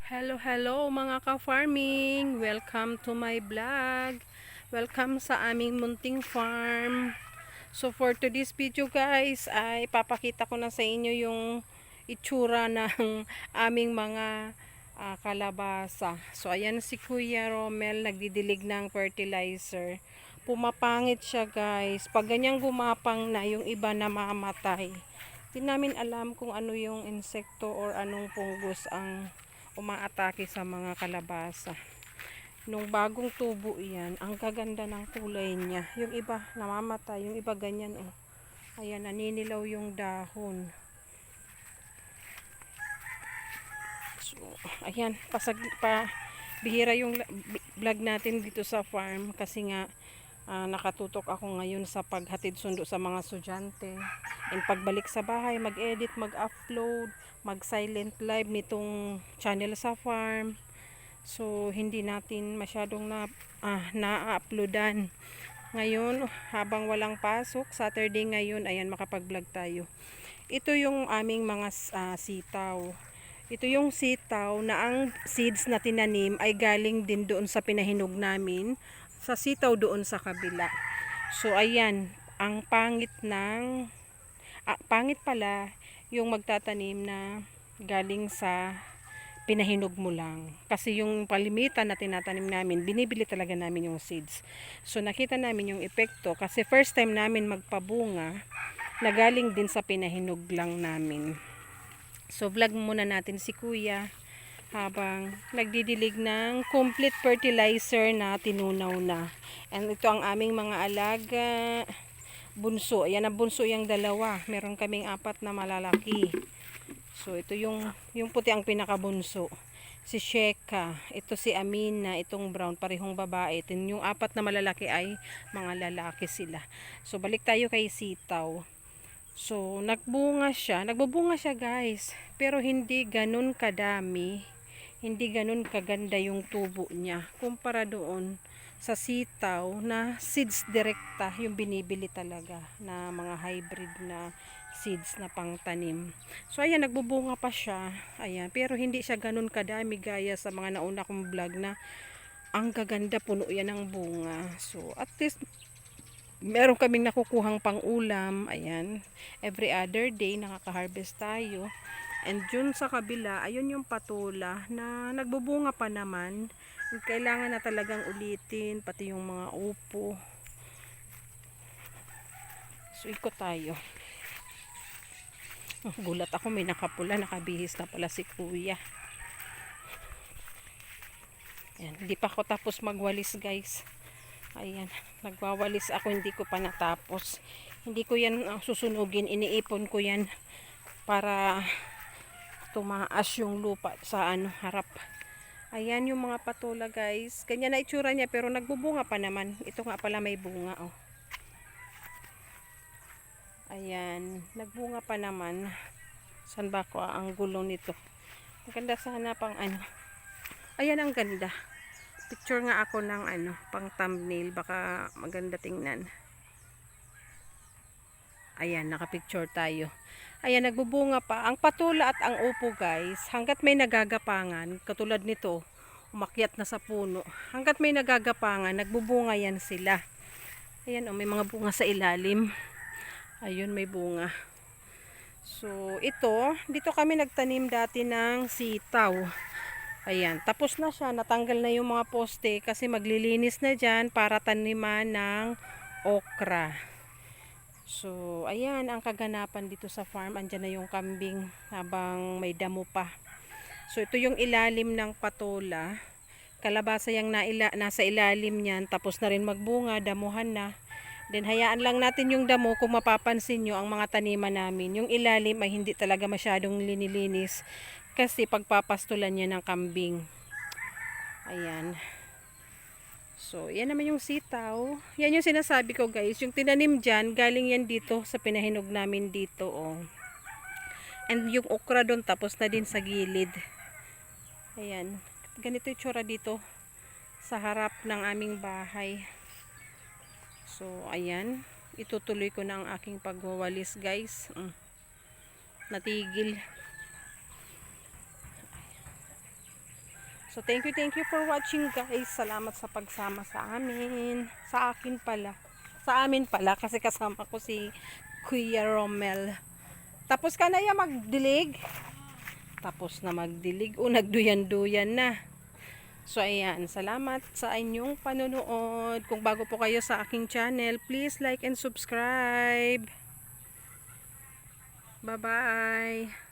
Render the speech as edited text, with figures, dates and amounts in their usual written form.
Hello, hello mga ka-farming! Welcome to my vlog. Welcome sa aming munting farm. So for today's video guys, ay papakita ko na sa inyo yung itsura ng aming mga kalabasa. So ayan si Kuya Romel nagdidilig ng fertilizer. Pumapangit siya guys. Pag ganyang gumapang na, yung iba namamatay. Di namin alam kung ano yung insekto or anong fungus ang umaatake sa mga kalabasa. Nung bagong tubo yan, ang gaganda ng kulay niya. Yung iba namamatay, yung iba ganyan oh. Ayan, naninilaw yung dahon. So, ayan, bihira yung vlog natin dito sa farm kasi nga nakatutok ako ngayon sa paghatid sundo sa mga estudyante. And pagbalik sa bahay, mag-edit, mag-upload, mag-silent live nitong channel sa farm. So, hindi natin masyadong na-uploadan. Ngayon, habang walang pasok, Saturday ngayon, ayan, makapag-vlog tayo. Ito yung aming mga sitaw. Ito yung sitaw na ang seeds na tinanim ay galing din doon sa pinahinog namin sa sitaw doon sa kabila. So ayan, ang pangit pala yung magtatanim na galing sa pinahinog mo lang. Kasi yung palimitan na tinatanim namin, binibili talaga namin yung seeds. So nakita namin yung epekto kasi first time namin magpabunga na galing din sa pinahinog lang namin. So vlog muna natin si Kuya habang nagdidilig ng complete fertilizer na tinunaw na. And ito ang aming mga alaga bunso. Ayan ang bunso yung dalawa. Meron kaming 4 na malalaki. So ito yung puti ang pinakabunso. Si Sheka, ito si Amina, itong brown, parehong babae. Yung 4 na malalaki ay mga lalaki sila. So balik tayo kay sitaw. So, nagbubunga siya guys, pero hindi ganun kadami, hindi ganun kaganda yung tubo niya, kumpara doon sa sitaw na seeds direkta, yung binibili talaga na mga hybrid na seeds na pangtanim. So, ayan, nagbubunga pa siya, ayan, pero hindi siya ganun kadami gaya sa mga nauna kong vlog na ang gaganda, puno yan ng bunga. So, at least meron kaming nakukuhang pang-ulam. Ayan. Every other day, nakaka-harvest tayo. And dun sa kabila, ayun yung patola na nagbubunga pa naman. Kailangan na talagang ulitin, pati yung mga upo. So, ikot tayo. Gulat ako, may nakapula, nakabihis na pala si Kuya. Ayan, hindi pa ako tapos magwalis guys. Ayan, nagwawalis ako, hindi ko pa natapos. Hindi ko yan susunugin, iniipon ko yan para tumaas yung lupa sa harap. Ayan yung mga patola guys. Ganyan na itsura niya pero nagbubunga pa naman. Ito nga pala may bunga oh. Ayan, nagbunga pa naman. Saan ba ko ang gulong nito? Ang ganda sana pang Ayan ang ganda. Picture nga ako ng pang thumbnail, baka maganda tingnan. Ayan, nakapicture tayo. Ayan, nagbubunga pa. Ang patola at ang upo guys, hanggat may nagagapangan, katulad nito, umakyat na sa puno. Hanggat may nagagapangan, nagbubunga yan sila. Ayan, may mga bunga sa ilalim. Ayun, may bunga. So, dito kami nagtanim dati ng sitaw. Ayan, tapos na siya. Natanggal na yung mga poste kasi maglilinis na dyan para taniman ng okra. So, ayan ang kaganapan dito sa farm. Andyan na yung kambing habang may damo pa. So, ito yung ilalim ng patola. Kalabasa yung nasa ilalim niyan. Tapos na rin magbunga, damuhan na. Then, hayaan lang natin yung damo. Kung mapapansin nyo, ang mga taniman namin, yung ilalim ay hindi talaga masyadong linilinis. Kasi pagpapastulan niya ng kambing. Ayan. So, yan naman yung sitaw. Yan yung sinasabi ko guys. Yung tinanim dyan, galing yan dito sa pinahinog namin dito. Oh. And yung okra doon, tapos na din sa gilid. Ayan. Ganito yung tsura dito sa harap ng aming bahay. So, ayan. Itutuloy ko na ang aking pagwawalis guys. Natigil. So thank you for watching guys. Salamat sa pagsama sa amin. Sa akin pala. Sa amin pala kasi kasama ko si Kuya Romel. Tapos ka na ya magdilig? Tapos na magdilig. O nagduyan-duyan na. So ayan, salamat sa inyong panonood. Kung bago po kayo sa aking channel, please like and subscribe. Bye-bye.